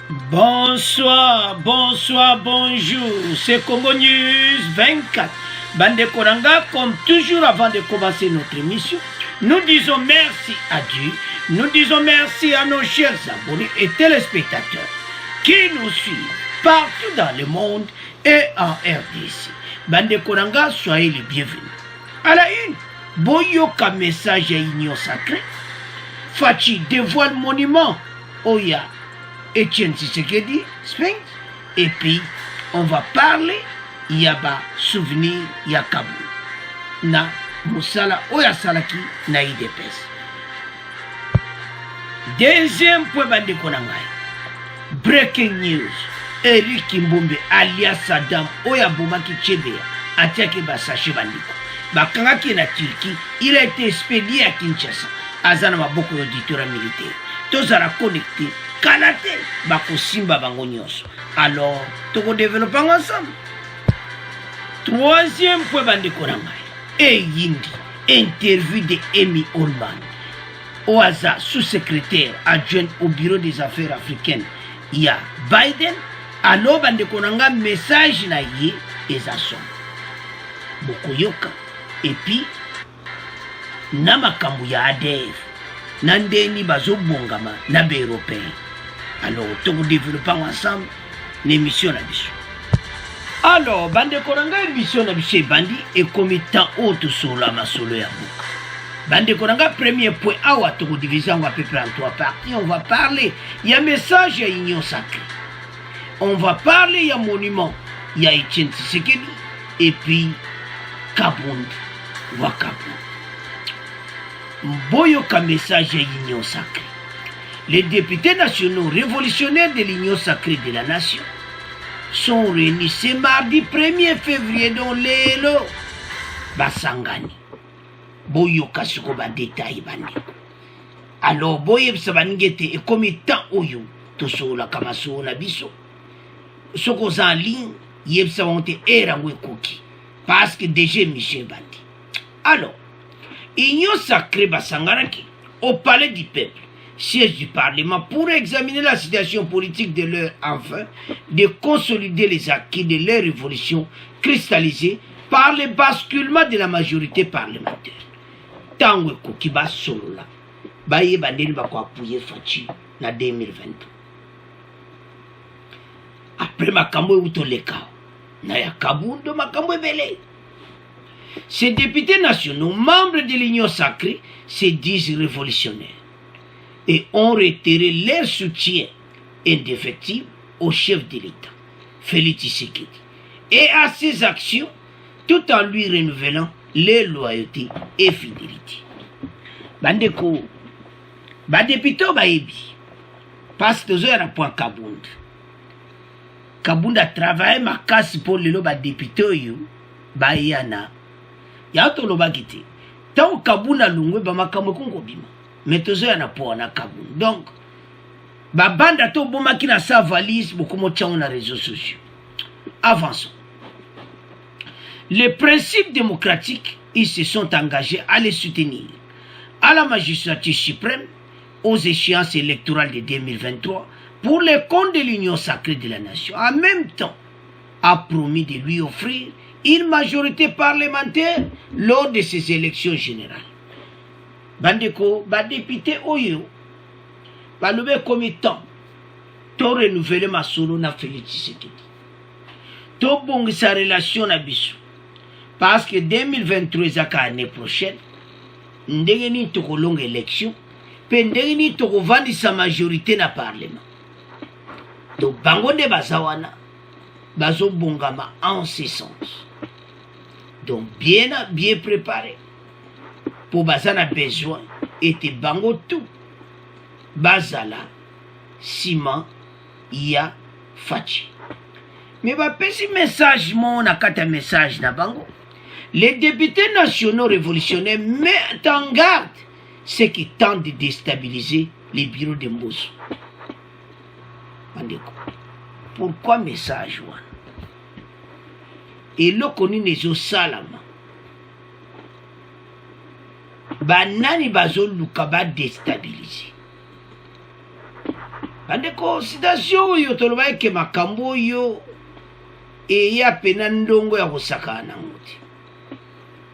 Bonsoir, bonsoir, bonjour. C'est Congo News 24. Bande Koranga, comme toujours avant de commencer notre émission, nous disons merci à Dieu, nous disons merci à nos chers abonnés et téléspectateurs qui nous suivent partout dans le monde et en RDC. Bande Koranga, soyez les bienvenus. À la une, Boyoka message à Union Sacrée. Fachi dévoile monument Oya Etienne Tshisekedi, Sphinx. Et puis, on va parler, Yaba souvenir Yakabu. Na Moussala Oya Salaki na IDPS. Deuxième point, Bande Konangai. Breaking news. Eric Kimbombe alias Saddam Oya Boumaki Chebea attaqué Basache Bandiko. Bakangaki na Turquie, il a été expédié à Kinshasa. Azana maboko auditeur militaire. Tozara connecté. Kanate bako simba bango nyonso. Alors, toko développer ensemble. Troisième point Bande Konangai. Et Yindi, interview de Amy Olman. Oaza, sous-secrétaire adjoint au bureau des affaires africaines. Il y a Biden. Alors Bande Konanga message na ye ezason. Bokoyoka. Et puis, Namakambu ya ADF. Nandeni bazo bongama na be européen. Alors, tout développant ensemble l'émission Nabiso. Alors, Bande Konanga émission Nabiso Bandi et comme temps autre sur la masolo ya boka. Bande Konanga, premier point, awa tout divisé on va peu près en trois parties. On va parler, il y a message à Union Sacrée. On va parler, il y a monument, il y a Etienne Tshisekedi et puis Kabund, Wakabu. Boyoka message à l'Union Sacrée. Les députés nationaux révolutionnaires de l'Union Sacrée de la Nation sont réunis ce mardi 1er février dans l'élo Basangani. Boyoka sukoba détail bandi. Alors boyeb sabaningete et comme temps oyo to la kamaso na biso. Soko en ligne yeb sabonte erangwe koki parce que déjà Michel bandi. Alors Union Sacrée Basangaraki, au palais du peuple, siège du Parlement, pour examiner la situation politique de leur enfant, de consolider les acquis de leur révolution cristallisée par le basculement de la majorité parlementaire. Tango Kokiba Solola, Baye Bandeli Bako appuyer Fachi, na 2022. Après Makambo Utoleka, Naya Kabundo Makambo Bele. Ces députés nationaux, membres de l'Union Sacrée, se disent révolutionnaires et ont retiré leur soutien indéfectible au chef de l'État, Félix Tshisekedi, et à ses actions, tout en lui renouvelant leur loyauté et fidélité. Bandeko, député Baebi, parce que j'ai un point Kabund. Kabund a travaillé ma casse pour le député Bayana. Yato lo bagite. Tant Kabuna lungwe ba makamwe kongo bima. Metozo ya na po na Kabuna. Donc ba banda to boma ki na sa valise bokomo tchao na réseaux sociaux. Avançons. Les principes démocratiques, ils se sont engagés à les soutenir. À la magistrature suprême, aux échéances électorales de 2023, pour les comptes de l'Union Sacrée de la Nation. En même temps, a promis de lui offrir une majorité parlementaire lors de ces élections générales. Bandeko, député Oyo, le comité, to renouveler ma solo na Félix Tshisekedi. To bongi sa relation na biso. Parce que 2023 zaka année prochaine, ndenge ni toko longue élection, pe ndenge ni toko vandi sa majorité na parlement. Donc bango de bazawana, bazo bongama en ce sens. Donc bien préparé pour bazana besoin était bango tout bazala ciment ya fachi mais ba pesi message mon akata message na bango les députés nationaux révolutionnaires mettent en garde ceux qui tentent de déstabiliser les bureaux de Mbosso. Pourquoi message one? Et là, connu les salama. Banani bazo luka ba déstabiliser. bandeko citation oyo toloba eke makambo oyo eya pena ndongo ya kosakana nango te.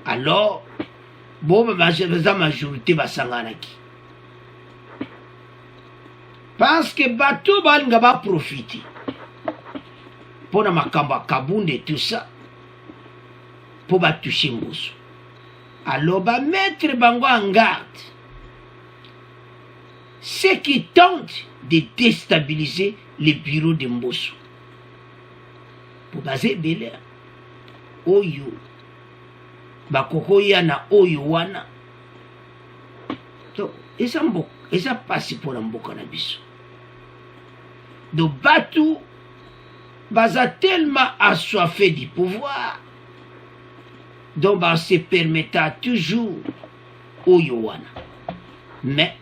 Alors bo baza majorité basanganaki parce que bato balinga baprofite mpona makambo ya kabunda et tout ça mpo batushe Mbosso. Alors bamettre bango en garde ceux qui tentent de déstabiliser le bureau de Mbosso. Pour baser ebele oyo bakokoya na oyo wana to eza pasi mpona mboka na biso. Donc batu baza tellement assoiffé du pouvoir donc ba se permettra toujours oyo wana mais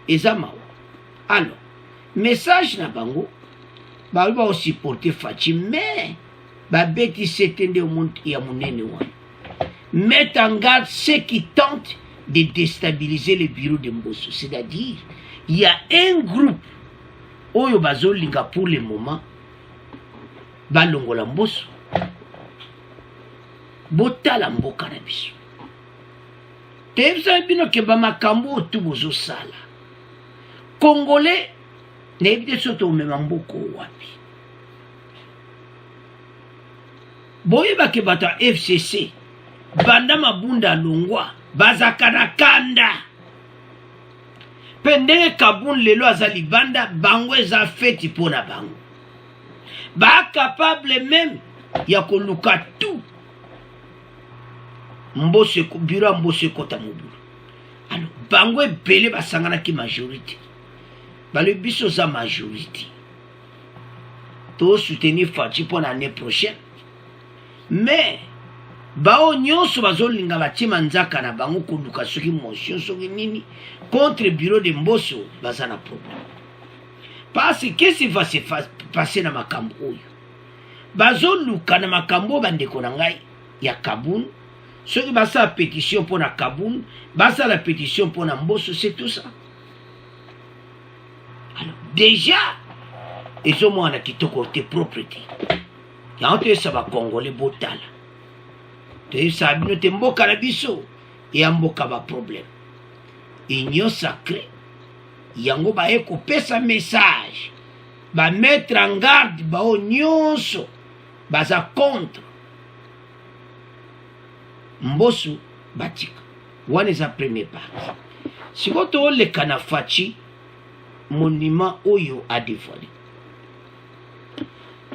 eza mawa. Alors message na bango bali ba supporter Faci mais babeti setende omuntu ya munene wana. Mettre en garde ceux qui tentent de déstabiliser le bureau de Mbosso. C'est-à-dire, il y a un groupe oyo bazolinga pour le moment balongola Mbosso. Botala mboka na biso. Tebisa bino ke ba makambo otu bozosala. Congolais n'ebite soto omema mboko wapi. Boyeba ke bato ya FCC banda mabunda longwa bazaka na kanda pendenge kabun lelo aza libanda bango eza feti mpona bango capable même ya koluka tout Mbosso bureau Mbosso ekota mobulu. Alors bango ebele basanganaki majorité balo biso za majorité to soutenir Faci pour l'année prochaine mais bao nyonso bazolinga batima nzaka na bango koluka soki motion soki nini contre bureau de Mbosso baza na problème. Parce que qu'est-ce qui va se passer na makambo oyo bazoluka na makambo bandeko na ngai ya Kabund soki basa pétition pour na Kabund basa la pétition pour na Mbosso, c'est tout ça. Alors déjà ils ont moins kitoko te propriété ya onte ça va congolais botala te sabino te mboka na biso ya mboka ba problème union sacrée yango ba eko pesa message ba mettre en garde ba nyonso baza contre Mbosso batika wana eza premier partie. Sikoto le kana Faci monument oyo a dévoilé.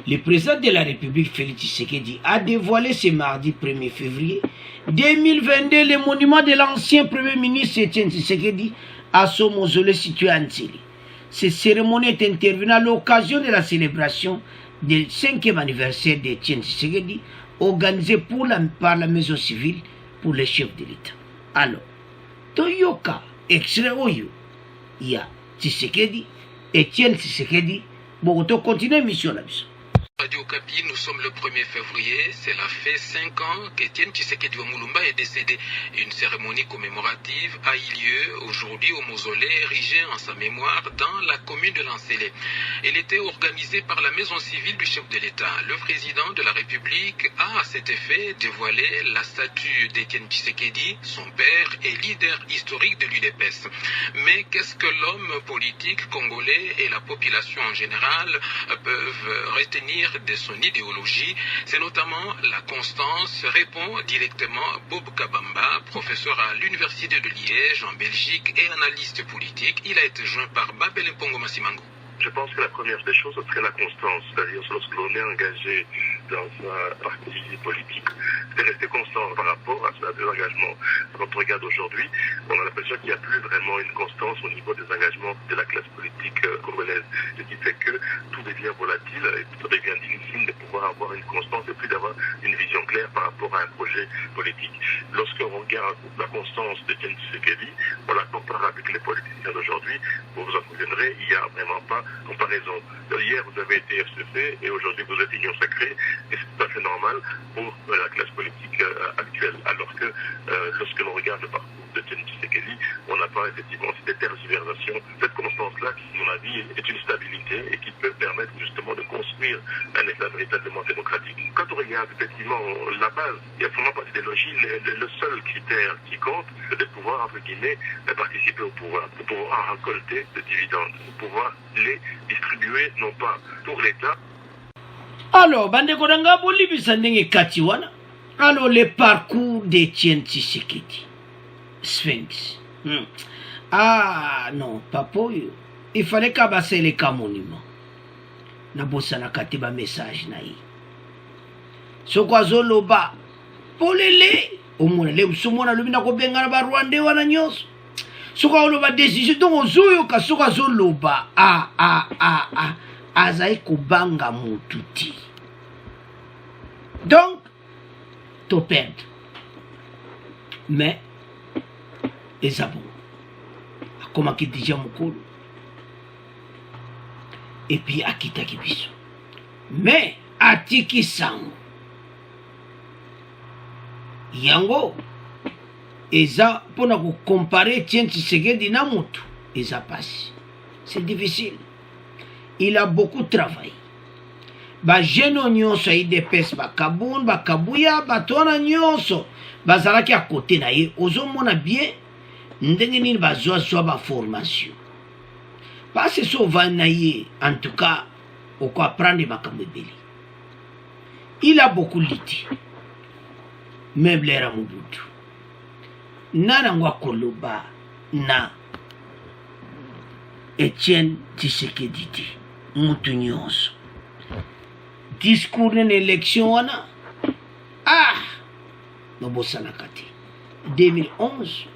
Le président de la République Félix Tshisekedi a dévoilé ce mardi 1er février 2022 le monument de l'ancien premier ministre Etienne Tshisekedi à son mausolée situé à Ntsili. Cette cérémonie est intervenue à l'occasion de la célébration du 5e anniversaire d'Etienne Tshisekedi organisée par la maison civile pour les chefs de l'État. Alors, Toyoka, extrait oyo, il y a Tshisekedi, Etienne Tshisekedi, bon, on continue mission là-bas. Radio Okapi, nous sommes le 1er février, cela fait 5 ans qu'Etienne Tshisekedi Wamulumba est décédé. Une cérémonie commémorative a eu lieu aujourd'hui au mausolée érigé en sa mémoire dans la commune de Lansele. Elle était organisée par la maison civile du chef de l'État. Le président de la République a à cet effet dévoilé la statue d'Etienne Tshisekedi, son père et leader historique de l'UDPS. Mais qu'est-ce que l'homme politique congolais et la population en général peuvent retenir de son idéologie? C'est notamment la constance, répond directement Bob Kabamba, professeur à l'université de Liège en Belgique et analyste politique. Il a été joint par Babel Mpongo Masimango. Je pense que la première des choses, ce serait la constance. C'est-à-dire, lorsque l'on est engagé dans un parti politique, c'est rester constant par rapport à ses engagements. Quand on regarde aujourd'hui, on a l'impression qu'il n'y a plus vraiment une constance au niveau des engagements de la classe politique congolaise. Ce qui fait que tout devient volatile et tout devient difficile de pouvoir avoir une constance et puis d'avoir une vision claire par rapport à un projet politique. Lorsqu'on regarde la constance de Etienne Tshisekedi, on la compare avec les politiciens d'aujourd'hui, vous vous en souviendrez, il n'y a vraiment pas comparaison. Hier, vous avez été FCC et aujourd'hui, vous êtes Union Sacrée. Et c'est à fait normal pour la classe politique actuelle. Alors que lorsque l'on regarde le parcours de Etienne Tshisekedi, on n'a pas effectivement cette tergiversation, cette constance-là qui, à mon avis, est une stabilité et qui peut permettre justement de construire un État véritablement démocratique. Quand on regarde effectivement la base, il y a vraiment pas d'idéologie, le seul critère qui compte, c'est de pouvoir, entre guillemets, participer au pouvoir, de pouvoir récolter des dividendes, de pouvoir les distribuer, non pas pour l'État. Alors, bandeko nanga bolibisa ndenge kati wana. Alors, le parcours d'Etienne Tshisekedi. Sphinx. Ah, non, papa, il fallait qu'abasser les cas monument. Na bossa na kati ba message na yi. Soko azoloba. Polele. Omona le usumona lubina ko benga na ba Rwanda wana nyonso. Soko oloba décision donc ozoyo ka soko azoloba. Azai kubanga mututi. Donc, to perdre. Mais, les abons. Comment qu'il dit Jamukolo. Et puis, Akita Kibiso. Mais, Atiki Sango. Yango. Eza, pour nous comparer, tiens, Tshisekedi na mutu. Eza passe. C'est difficile. Il a beaucoup travaillé. Ba jeune nyonso IDPS ba Kabun ba Kabuya ba tona nyonso bazalaki à côté na ye ozomona bien ndenge nini bazwa ba formation. Parce que so va na ye en tout cas au quoi apprendre makambo ebele. Il a beaucoup lutté. Même l'era Mobutu. Nana ngwa koloba na Etienne Tshisekedi mutu nyonso. Discours d'une élection wana. Ah, Nobosanakati. 2011.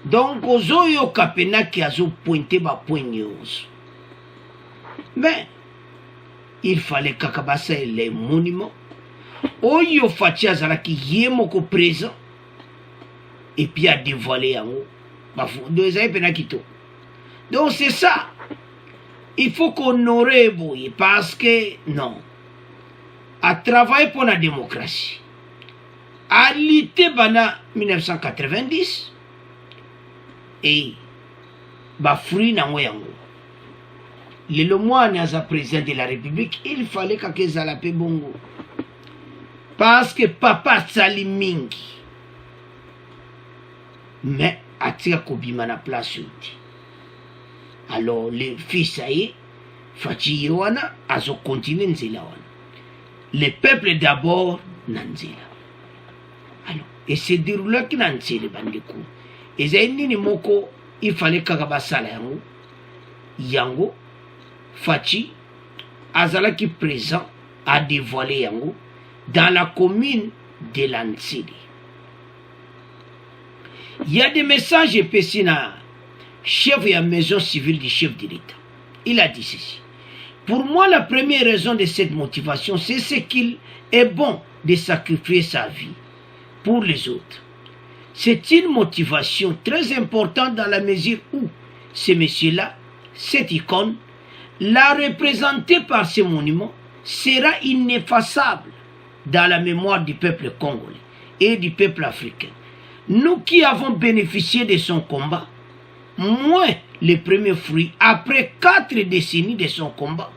Donc, ozoyo kapena qui a pointé ba point nyonso. Mais, il fallait kakabasa les monuments. Oyo fachi azalaki yemoko présent. Et puis a dévoilé yango. Deux ans pena kito. Donc, c'est ça. Il faut qu'on aurait bouillé parce que, non, à travailler pour la démocratie, à lutter pendant 1990, et, bah, fruit n'a yango. Le mois n'a président de la République, il fallait que Zalapé bongo. Parce que papa Salimingi, mais, à tia kobima na place outi. Alors, les fils, ça y est, Fachi Yowana, azo continue Nzela wana. Le peuple d'abord, Nanzela. Alors, et c'est déroulé qui Nanzela, bandeko. Et c'est une moko, il fallait kakabasala yango. Yango, Fachi, azala qui présent, a dévoilé yango, dans la commune de Lansili. Il y a des messages épaissés chef de la maison civile du chef de l'État. Il a dit ceci. Pour moi, la première raison de cette motivation, c'est ce qu'il est bon de sacrifier sa vie pour les autres. C'est une motivation très importante dans la mesure où ce monsieur-là, cette icône, la représentée par ce monument, sera ineffaçable dans la mémoire du peuple congolais et du peuple africain. Nous qui avons bénéficié de son combat, moins les premiers fruits, après 4 décennies de son combat,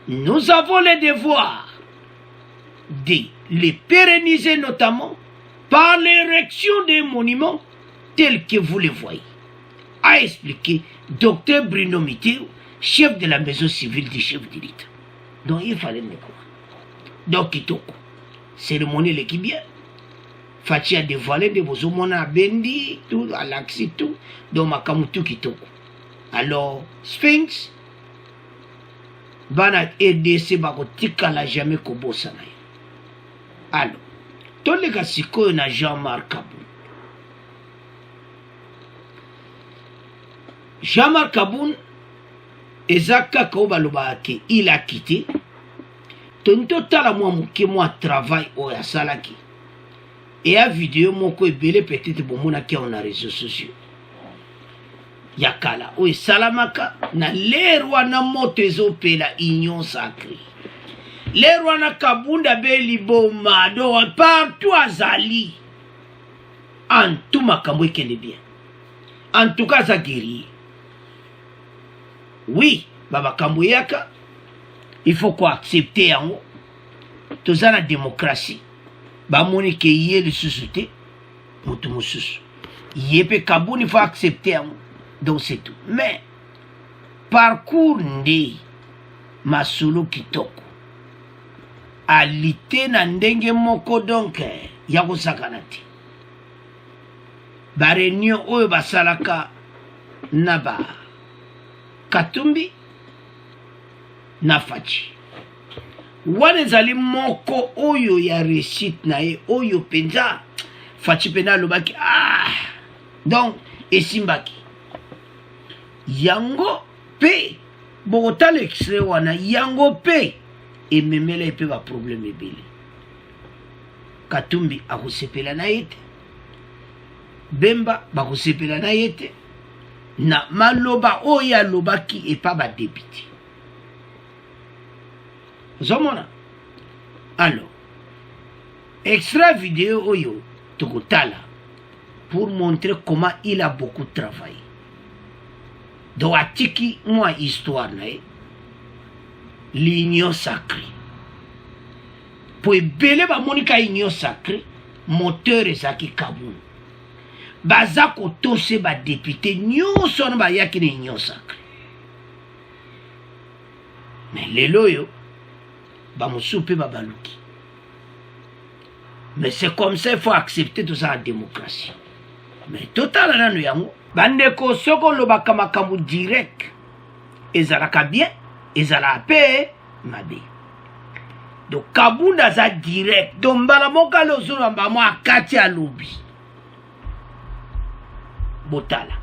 nous avons le devoir de les pérenniser notamment par l'érection des monuments tels que vous les voyez, a expliqué Dr Bruno Miteu, chef de la maison civile du chef de l'État. Donc il fallait le quoi. Donc Kitoko, cérémonie l'équipe bien. Fachi a dévoilé de vos homona bendi, tout, à l'axi, tout, donc makamutu kitoko. Alors, Sphinx, bana EDC bako tika la jamais kobosa na yo. Alors, tous les gars siko na Jean-Marc Kaboun. Jean-Marc Kaboun, ezaka kaobaloba ke il a quitté. Tonto tala moi travail o ya salaki. Et à vidéo moko ebele peut-être bomona ki on a réseaux sociaux. Yakala o salamaka na lerwa na moto ezopela union sacrée. les wana kabunda beli boma do partout azali en tout makambo ekende bien en tout cas ça guéri oui baba kambo yaka il faut quoi accepter yango toza na démocratie bamoni ke ye le société moto mosusu ye pe kabuni il faut accepter yango donc c'est tout mais parcours nde masolo kitoko alite na ndenge moko donc ya kosakana te bareunion oyo basalaka na ba Katumbi na Faci wana ezali moko oyo ya réussite na ye oyo penza Faci pena alobaki donc esimbaki yango pe bokotala extrait wana yango pe ememela epe baproblème ebele Katumbi akosepela na ye te Bemba bakosepela na ye te na maloba oyo alobaki epa badepute ozomona alors extrait vidéo oyo tokotala pour montrer comment il a beaucoup travaillé donc atiki mwa histoire na ye l'union sacrée po ebele bamonika union sacrée moteur ezaki Kabunda baza kotose badepute nyonso wana bayaki na union sacrée mais lelo oyo bamosusu mpe babaluki mais c'est comme ça il faut accepter tout ça en démocratie mais totala nano yango bandeko soki olobaka makambo direct ezalaka bien ezalaka mpe mabe donc Kabunda aza direct donc mbala moko ale ozolamba mwa akati alobi botala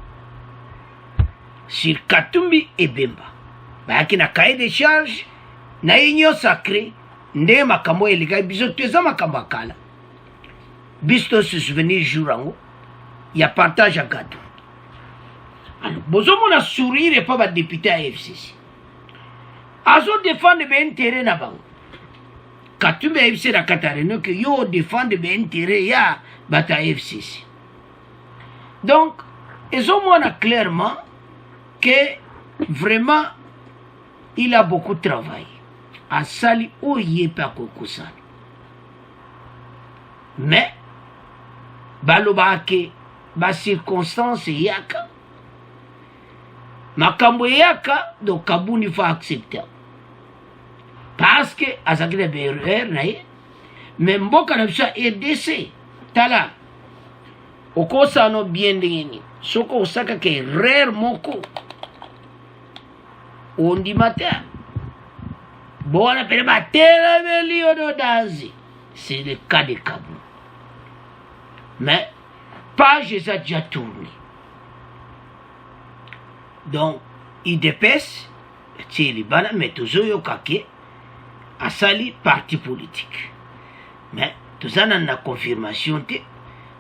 sur Katumbi et Bemba bayaki na cahier de charge na union sacrée nde makambo eleka biso toza makambo akala biso se souvenir jour yango ya partage à gâteau alors bozomona sourire pa badepute ya FCC azo défendre baintérêt na bango Katumbi ayebisi na kati ya réunion ke yo défendre baintérêt ya bato ya FCC donc ezomona clairement que vraiment il a beaucoup travaillé asali oye pe akokosala mais balobaka ke bacirconstance eyaka makambo eyaka donc Kabunda faut accepter parce que azalaki na baerreur na ye mais mboka na biso ya RDC tala okosano bien ndenge nini soki osakaka erreur moko ondima te bona pene batelemeli yo d'Asie c'est le cas de Kabunda mais page eza déjà tourné donc IDPS tie libana mais tozoyoka ke asali parti politique mais toza na confirmation te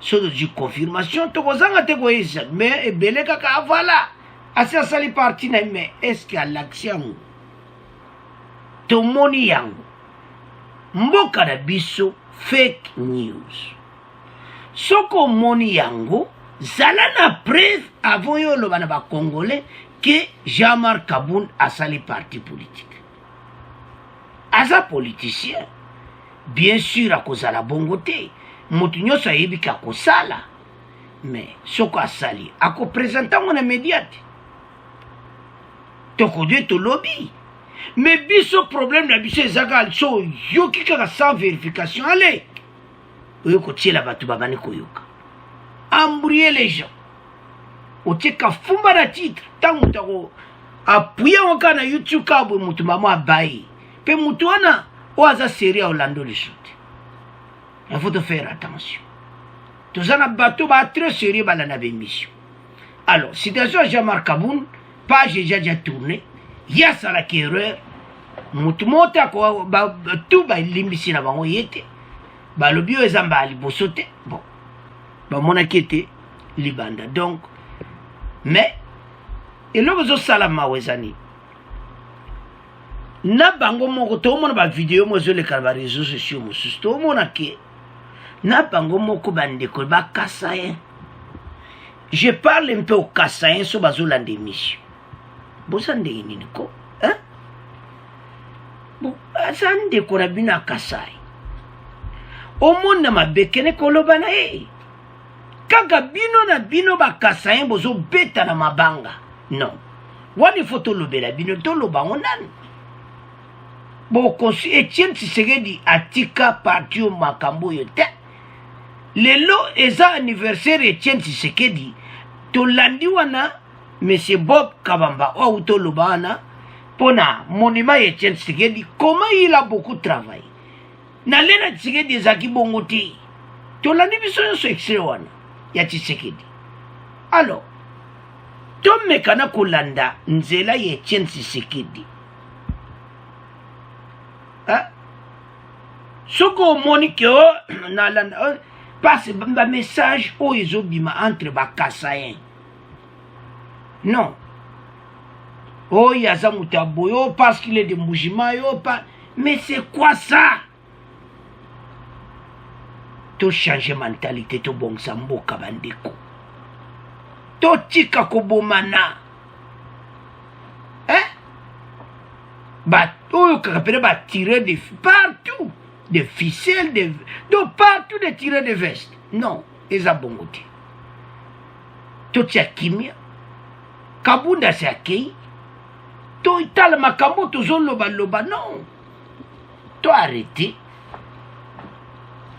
soki tozwi confirmation tokozanga te koyesa mais ebele kaka avala asi asali parti na ye mais est ce que alakisi yango tomoni yango mboka na biso fake news soki omoni yango zala na preuve avant yo oloba na bacongolais ke Jean-Marc Kabunda asali parti politique aza politicien bien sûr akozala bongo te moto nyonso ayebi ke akosala mais soko asali akopresente yango na media te tokodwe tolobi mais biso problème na biso ezaka so yoki kaka sans vérification ale oyo kotiela bato babani koyoka embrouiller les gens otieka fumba na titre ntango moto apuya yango kaka na YouTube kabwe moto mamo abayi mpe moto wana oyo aza série ya olando liso te il faut te faire attention toza na bato ba très sérieux balanda bémission alors situation ya Jean-Marc Kabunda page déjà tourné ya asalaki erreur moto moto tu balimbisi na bango ye te balobi oyo eza mbala liboso te bon bamonaki ete libanda donc mais eloko ezosala mawa eza nini na bango moko to mona ba vidéo mo sur les réseaux sociaux mosusu to mona ke na bango moko bandeko ba Kassayen. Je parle un peu au Kassayen so bazolanda émission bosande nini ko hein bon asande ko na bina Kassaye omona mabekene koloba na ye kaka bino na bino ba Kassayen bozo beta na mabanga non wani foto lobela bino to loba onani bon konsi Etienne Tshisekedi atika parti o makambo yo te lelo eza anniversaire Etienne Tshisekedi to landi wana Monsieur Bob Kabamba ou to loba wana pona monument Etienne Tshisekedi comment il a beaucoup travaillé na lena Tshisekedi ezaki bongo te to landi biso nyonso extrait wana ya Tshisekedi alors tomekana kolanda nzela ya Etienne Tshisekedi soko omoni ke nalanda passe ba message o ezobima entre ba Kassayen non oh yaza mutaboyo parce qu'il est de Mujima yo pas mais c'est quoi ça to changer mentalité to bongsa mboka bandeko to tika ko bomana hein ba to kapere ba tirer de partout des ficelles de partout de tirer de veste non eza bongote to tia kimia kabunda se akei to itala makambo to zoloba loba non to arrêter.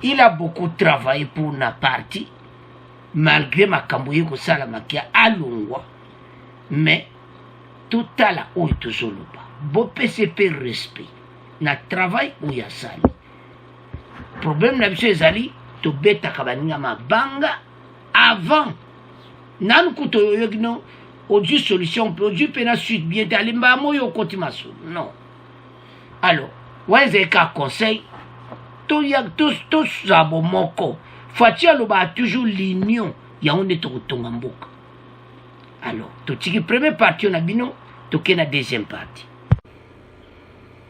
Il a beaucoup travaillé pour na parti malgré makambo yeko sala makia alungwa mais tout à la o to zoloba bo PCP respect na travail ou ya sali problème na biso ezali to beta kabaninga mabanga avant nan kuto yogino oju solution oju pena suite bien talimba moyo kotimaso non alors weze ka conseil to ya tous zabo moko fatia loba toujours l'union ya on est to tonga mboka alors to tiki première partie na bino to kena deuxième partie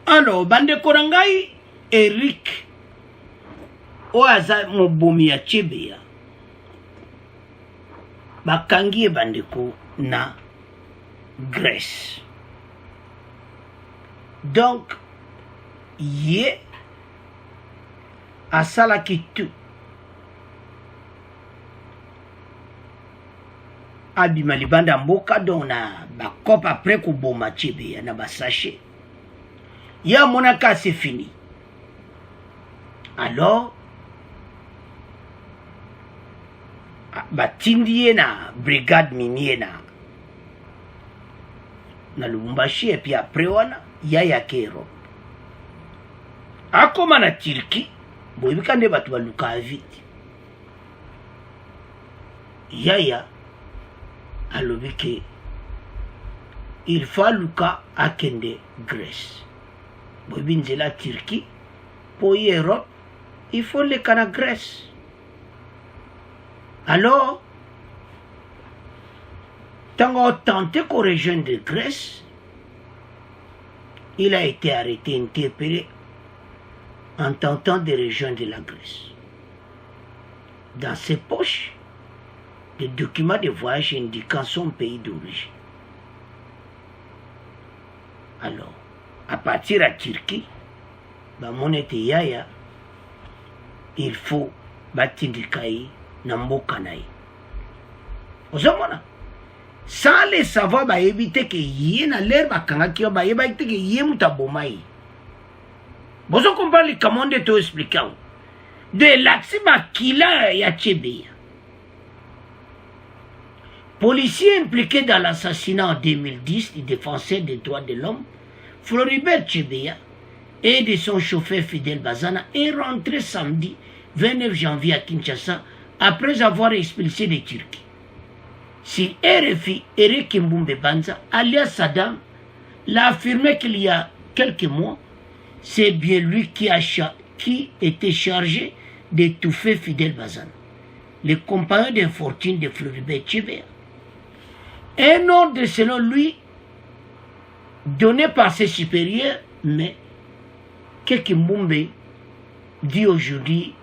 alors bande korangai Eric oaza mobomi ya Tshebea bakangi bandeko na Grèce donc ye asalaki tout abima libanda mboka donc na bakope après koboma Tshebea na basache ya monaka c'est fini alors batindi ye na brigade minier na Lubumbashi et puis après wana yaya kero akoma na Turquie boyebika nde bato baluka vite yaya alobi ke il faut luka akende Grèce boyebi nzela Turquie po ye Europe il faut leka na Grèce. Alors, tant qu'on a tenté qu'on rejoindre Grèce, il a été arrêté, interpellé en tentant de rejoindre la Grèce. Dans ses poches, des documents de voyage indiquant son pays d'origine. Alors, à partir de Turquie, mon était yaya, il faut batindikaï. Nambokanai. Ozomona. Sans les savoir, bah éviter que yé na l'air bakanga qui bah éviter que yé mutabomai. Bozo comprendre les commandes de te expliquer. De l'accès makila ya Tshebea. Policier impliqué dans l'assassinat en 2010 du défenseur des droits de l'homme, Floribert Tshebea, et de son chauffeur Fidel Bazana est rentré samedi 29 janvier à Kinshasa après avoir expulsé les Turcs. Si RFI, Eric Mbumbe Banza, alias Saddam, l'a affirmé qu'il y a quelques mois, c'est bien lui qui était chargé d'étouffer Fidel Bazana, le compagnon d'infortune de Floribert Tshebea. Un ordre selon lui, donné par ses supérieurs, Mais que Kimbumbe dit aujourd'hui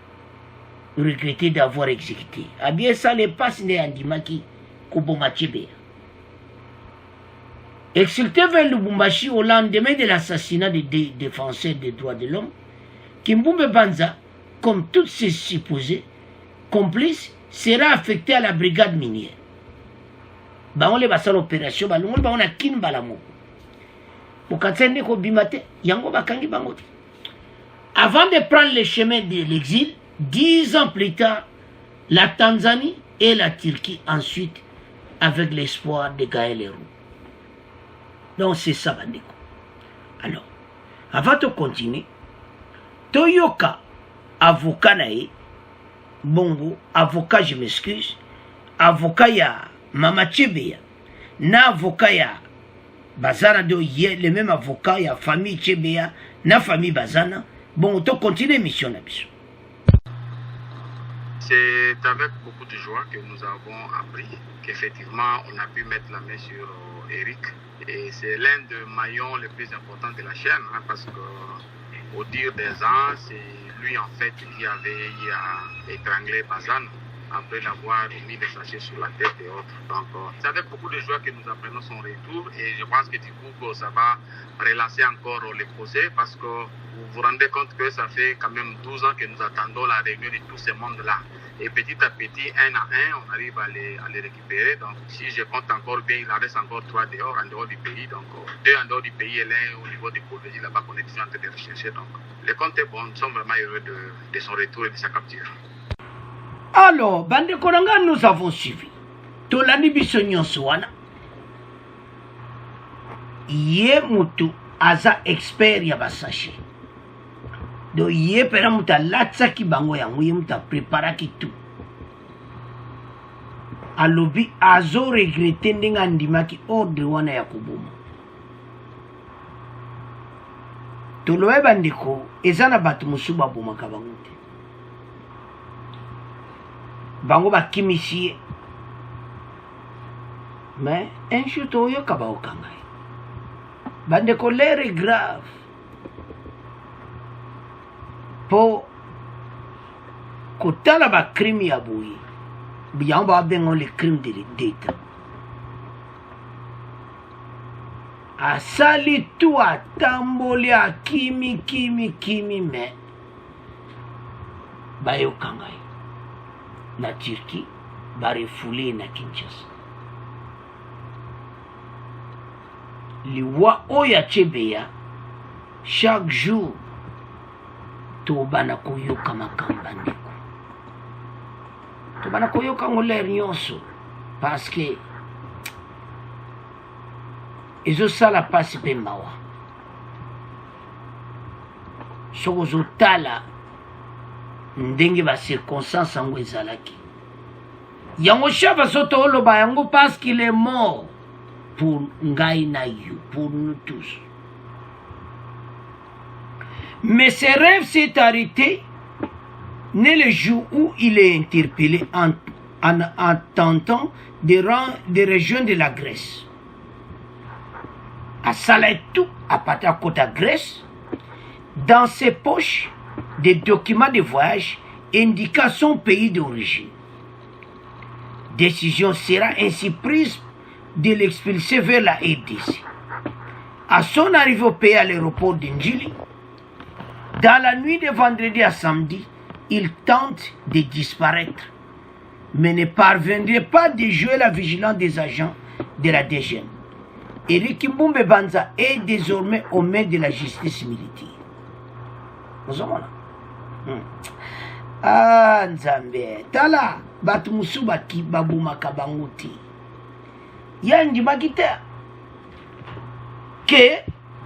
regretter d'avoir exécuté. Ah bien, ça n'est pas ce n'est Andimaki Kobomachibe. Exulté vers Lubumbashi au lendemain de l'assassinat des défenseurs des droits de l'homme, Kimbumbe Banza, comme tous ses supposés complices, sera affecté à la brigade minière. On les basa l'opération, on a kin balamo. Avant de prendre le chemin de l'exil, 10 ans plus tard, la Tanzanie et la Turquie ensuite, avec l'espoir de gagner les roues. Donc c'est ça, Bandeko. Alors, avant de continuer, Toyoka, avocat nae, bongo, avocat, je m'excuse, avocat ya Mama Chebeya, na avocat ya Bazana de yé, le même avocat ya famille Chebeya, na famille Bazana, bon, to continue mission nabiso. C'est avec beaucoup de joie que nous avons appris qu'effectivement on a pu mettre la main sur Eric. Et c'est l'un des maillons les plus importants de la chaîne, hein, parce que au dire des ans, c'est lui en fait qui avait étranglé Bazan après l'avoir mis des sachets sur la tête et autres. Donc c'est avec beaucoup de joie que nous apprenons son retour et je pense que du coup ça va relancer encore le procès parce que vous vous rendez compte que ça fait quand même 12 ans que nous attendons la réunion de tout ce monde-là. Et petit à petit, un à un, on arrive à les récupérer. Donc, si je compte encore bien, il en reste encore 3 dehors, en dehors du pays. Donc, 2 en dehors du pays et l'un au niveau des Colvégies, là-bas qu'on est en train de rechercher. Donc, le compte est bon. Nous sommes vraiment heureux de son retour et de sa capture. Alors, Bande Koranga, nous avons suivi. Tolani Bissonyon Swana. Yé Moutou, Aza expert Yabasashi. Do yé pera muta latsa ki bango ya muye muta prepara ki tout. Alobi azo regrete ndenga ndima ki ordre wana ya kubomo. Toloe bandiko ezana batu musuba boma ka bango te. Bango ba kimisiye. Mais un jour toyo kaba okangai. Bandeko l'air est grave. Po kotala ba crime ya boyi biyamba bengo le crime de l'État asali tout atamboli kimi me bayo kangai na Turquie ba refoulé na Kinshasa liwa oya Chebeya chaque jour tobana koyoka makamba ndeko tobana koyoka ngoler nyonso parce que ezosala pasi mpe mawa soko ozotala ndenge bacirconstance yango ezalaki yango chef azoto oloba yango parce qu'il est mort pour ngai na yo pour nous tous. Mais ce rêve s'est arrêté né le jour où il est interpellé en tentant de rejoindre la Grèce. À Salaïtou, à Patakota, Grèce, dans ses poches, des documents de voyage indiquant son pays d'origine. Décision sera ainsi prise de l'expulser vers la RDC. À son arrivée au pays à l'aéroport d'Indjili, dans la nuit de vendredi à samedi, il tente de disparaître, mais ne parviendrait pas de jouer la vigilance des agents de la DGM. Eric Kimbumbe Banza est désormais aux mains de la justice militaire. Vous savez là? Ah, Nzambe, tala, batumusuba ki babuma kabanguti. Yanji bakita ke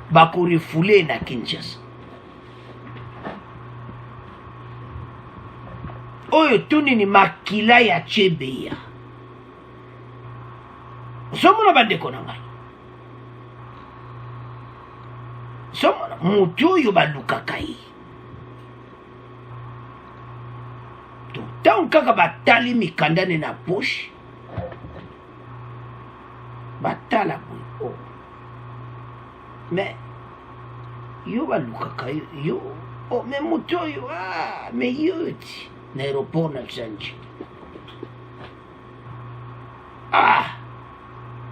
bakuri foulé na Kinshasa. Oyo tuni ni makila ya Chebeya. Somona bandeko na ngai. Somona mutu oyo balukaka ye. Tant kaka batali mikandane na poche. Batala boy. Oh. Mais yo balukaka yo oh mais moto yo ah mais yoti na aéroport na change ah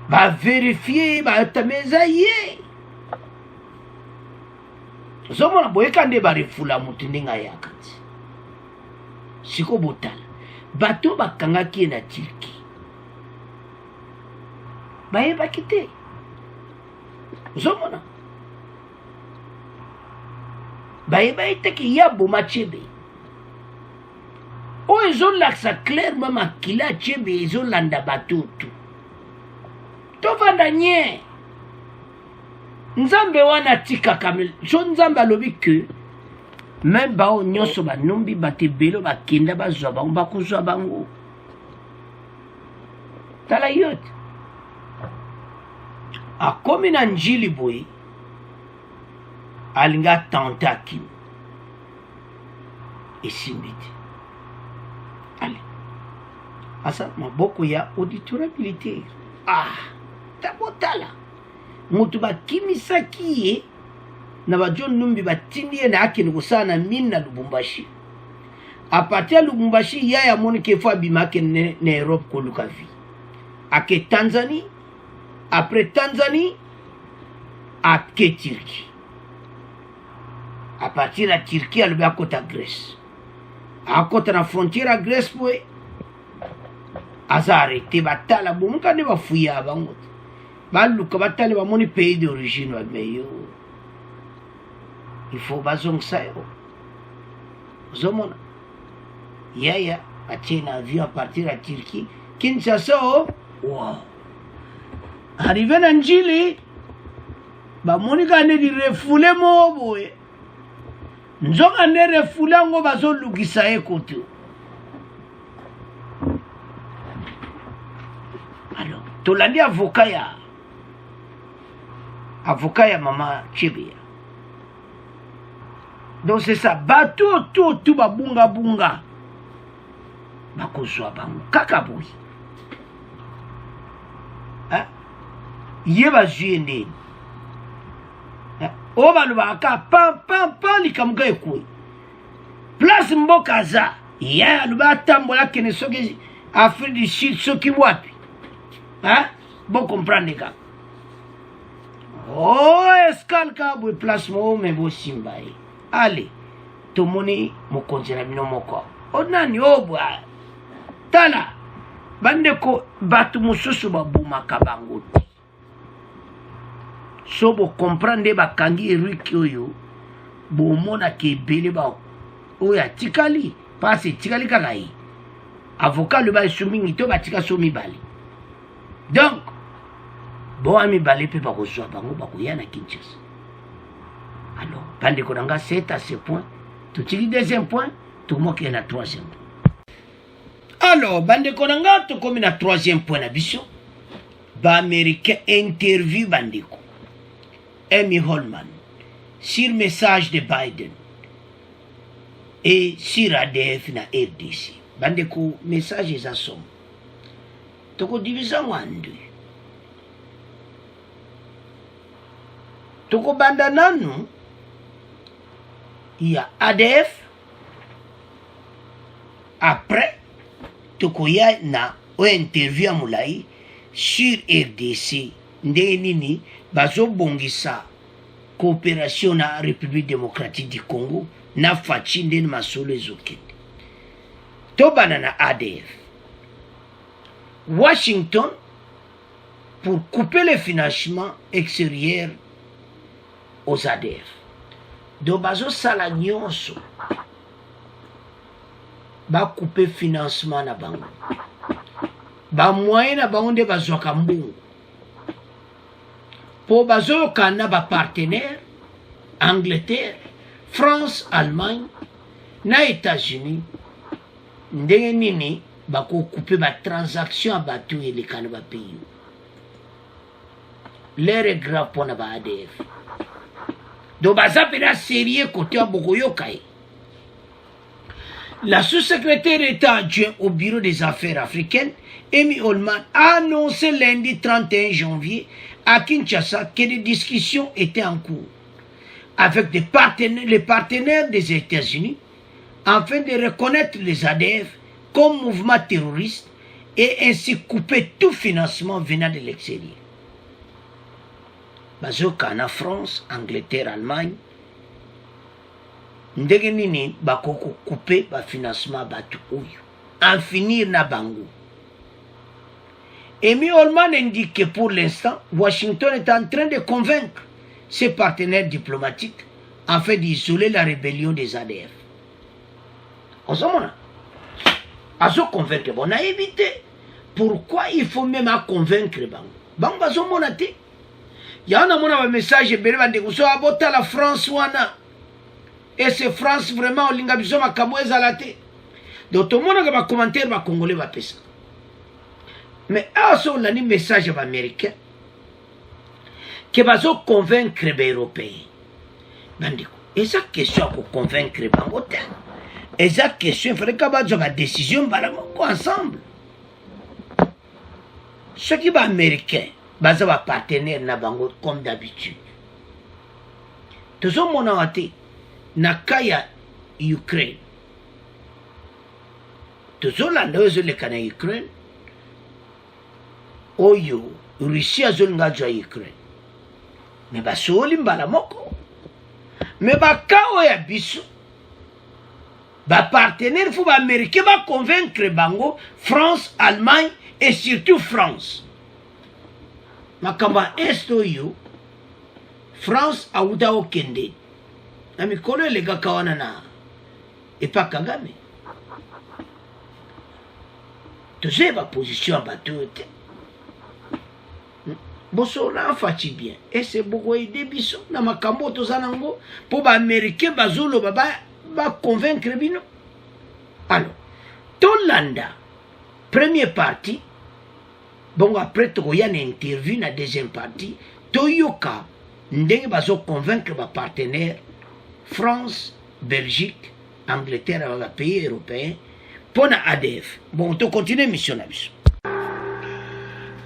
ba vérifier ba tameza ye zomona boyekande barefula mutu ndinga yakati siko botala bato bakangaki na Turki bayebaki te zomona bayeba teki ya boma Tshebe oyo ezolakisa clairement makila Tshebe ezolanda bato tu tovanda nye nzambe wana tikaka so nzambe alobi ke même bao nyonso banombi bato ebele bakenda bazwa bango bakozwa bango tala yo te akomi na njili boye alingi atente akimi esimbi te ale asa maboko ya auditorat militaire tabotala mutu bakimisaki ye na bajo numbi batindi ye na akende kosala na mine na Lubumbashi apartir ya Lubumbashi ya amoni ke fo abima akende na Europe koluka vi ake Tanzanie après Tanzanie ake Turquie à partir de Turquie alobi akota Grèce akota na frontière ya Grèce poe aza arrêté batala bomuka nde bafuya bango baluka batale bamoni pays d'origine bameyo il faut bazongisa yo ozomona yaya atie na avion à partir ya Turquie Kinshasa wow arrivé na njili bamoni kande di refule mo boye nzoka nde refule yango bazolukisa ye kote alors tolandi avocat ya mama Tshebe donc c'est ça bato tout babunga bakozwa bango kaka boye ye bazwi ndeni o balobaka pam likamuka ekui place mboka aza ye aloba atambola akende soki Afrique du Sud soki wapi bocomprendre kaka escale ka boye place moo me bosimba ye ale tomoni mokonzi na bino moko onani obwa tala bandeko bato mosusu babomaka bango te so bocomprendre bakangi eriki oyo bomonaka ebele oyo atikali pasi etikali kaka ye avocat aloba eso mingi to batika so mibale donc boa mibale mpe bakozwa bango bakoya na Kinshasa alors bandeko na nga c'est à ce point totiki deuxième point tomoke na troisième point alors bandeko na nga tokomi na troisième point na biso baaméricain interview bandeko Amy Holman sur message de Biden et sur ADF na RDC bandeko message eza somo tokodivisa wandu tokobanda nanu ya ADF après tokoya na o interview ya molai sur RDC ndenge nini bazobongisa coopération na République démocratique du Congo na faci ndeni masolo ezokende tobana na ADF Washington pour couper le financement extérieur aux ADF donc bazosala nyonso couper financement na bango bamoyen na bango nde bazwaka mbongo po bazoyokana na bapartenaire Angleterre, France, Allemagne na États-Unis ndenge nini bakokoupe batransaction ya bato eleka na bapays l'air est grave mpona ba ADF donc baza mpena sérieux côté ya bokoyoka ye la sous-secrétaire d'État adjoint au bureau des affaires africaines Amy Holman a annoncé lundi 31 janvier à Kinshasa que des discussions étaient en cours avec les partenaires des États-Unis afin de reconnaître les ADF comme mouvement terroriste et ainsi couper tout financement venant de l'extérieur. Bazoka na France, Angleterre, Allemagne, ndenge nini bakoko couper ba financement batu oyo en finir na bango. Amy Holman indique que pour l'instant, Washington est en train de convaincre ses partenaires diplomatiques afin d'isoler la rébellion des ADF. On s'en va. À se convaincre, on a évité. Pourquoi il faut même à convaincre Bango? Bango va se monater. Il y a un message de la France et c'est France vraiment linga biso makambo ezalate. Donc tout le monde va commentaire va congolais va pesa. Mais alors on a un message américain qui va se convaincre les Européens. Bandiko, et ça question pour convaincre les Bango. Et ça question il faudrait qu'on ait une décision ensemble. Ce qui va américain, baza va partenaire na bango comme d'habitude. Toujours mon avanté, na kaya Ukraine. Toujours la noise le kana Ukraine. Oyo, Russie a zonga jo Ukraine. Mais ba soli mbala moko. Mais ba kao ya biso. Ba partenaire faut ba américain va convaincre bango France, Allemagne et surtout France. Makamba esto yo France a uda okende. Na mikolo le gakawana na et pas Kagame. Toujours ma position bateau. Boso la fati bien et c'est beaucoup aider biso na makambo tozanango pour ba américain bazolo baba va convaincre bino. Alors, Tolanda, première partie, bon après tu y a une interview na deuxième partie, Toyoka, ndenge bazo convaincre ba partenaire France, Belgique, Angleterre avec les pays européens pour la ADF. Bon, tu continues mission na biso.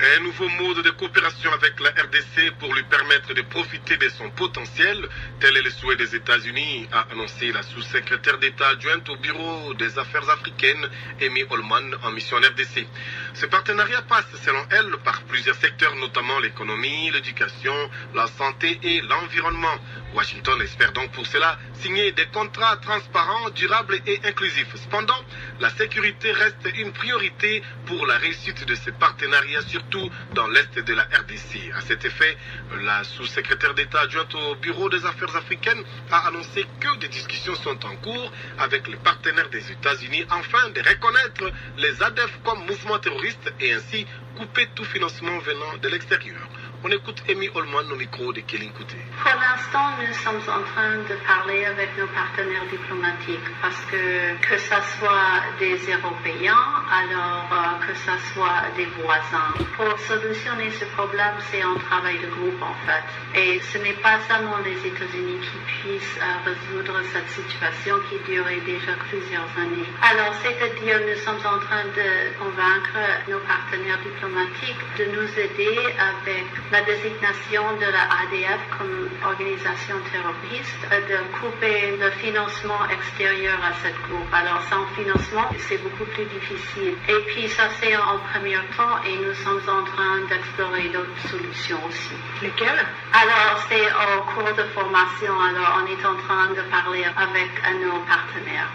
Un nouveau mode de coopération avec la RDC pour lui permettre de profiter de son potentiel, tel est le souhait des États-Unis, a annoncé la sous-secrétaire d'État adjointe au Bureau des Affaires africaines, Amy Holman, en mission en RDC. Ce partenariat passe, selon elle, par plusieurs secteurs, notamment l'économie, l'éducation, la santé et l'environnement. Washington espère donc pour cela signer des contrats transparents, durables et inclusifs. Cependant, la sécurité reste une priorité pour la réussite de ce partenariat, surtout dans l'est de la RDC. À cet effet, la sous-secrétaire d'État adjointe au Bureau des Affaires africaines a annoncé que des discussions sont en cours avec les partenaires des États-Unis afin de reconnaître les ADF comme mouvement terroriste et ainsi couper tout financement venant de l'extérieur. On écoute Amy Holman au micro de Kéline Kouté. Pour l'instant, nous sommes en train de parler avec nos partenaires diplomatiques parce que ça soit des Européens, alors que ça soit des voisins. Pour solutionner ce problème, c'est un travail de groupe en fait. Et ce n'est pas seulement les États-Unis qui puissent résoudre cette situation qui durait déjà plusieurs années. Alors, c'est-à-dire, nous sommes en train de convaincre nos partenaires diplomatiques de nous aider avec la désignation de la ADF comme organisation terroriste, de couper le financement extérieur à cette groupe. Alors sans financement, c'est beaucoup plus difficile. Et puis ça c'est en premier temps et nous sommes en train d'explorer d'autres solutions aussi. Lesquelles? Alors c'est en cours de formation, alors on est en train de parler avec nos partenaires.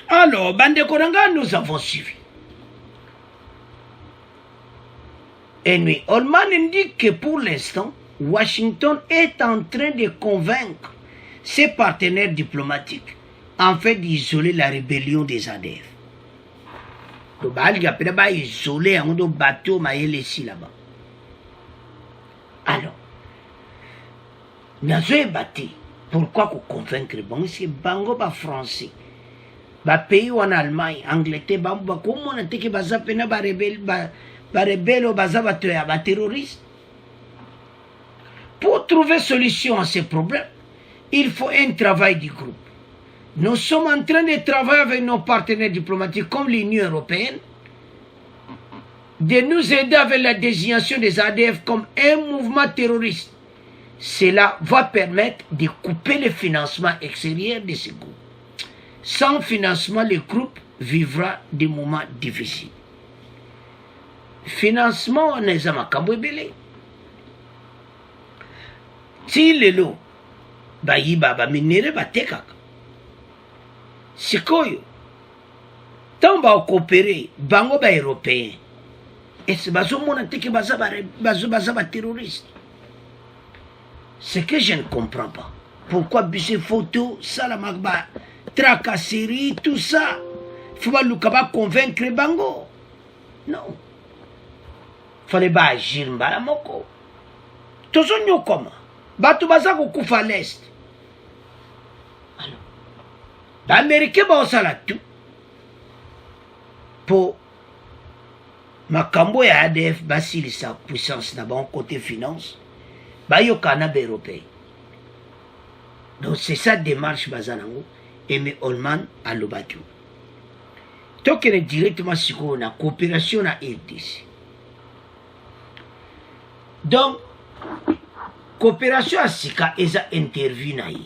Alors, Bande Koranga, nous avons suivi. Et nous, Holman indique que pour l'instant, Washington est en train de convaincre ses partenaires diplomatiques afin d'isoler la rébellion des ADF. Le Bali a peut-être isolé un bateau ici là-bas. Alors, nous avons battu. Pourquoi qu'on convaincre bon, c'est bango ba français. Ba pays en Allemagne, Angleterre, ba comment on a été que ba zapena ba rebelle ba rebelle ba terroriste. Pour trouver solution à ces problèmes, il faut un travail du groupe. Nous sommes en train de travailler avec nos partenaires diplomatiques comme l'Union européenne, de nous aider avec la désignation des ADF comme un mouvement terroriste cela va permettre de couper le financement extérieur de ce groupe. Sans financement, le groupe vivra des moments difficiles. Financement, on est à makambo ebele. Si lelo, bayiba baminere batekaka. Sikoyo, tant ba coopérer, bango ba européen. Et c'est bazo mona teke baza ba terroriste. Ce que je ne comprends pas. Pourquoi ces photos, ça la magba, tracasserie, tout ça. Faut pas nous convaincre bango. Non. Fallait pas agir mbala moko. Tozo nyokoma. Batu baza kukufa à l'est. Alors, l'Américain ba osala tout. Pour makambo ya ADF basili sa puissance na bon côté finance. Bayokana européen. Donc c'est ça démarche bazanango. Aimé Holman à l'Obatu. Donc elle est directement sur la coopération à RDC. Donc, coopération à Sika est interview naï.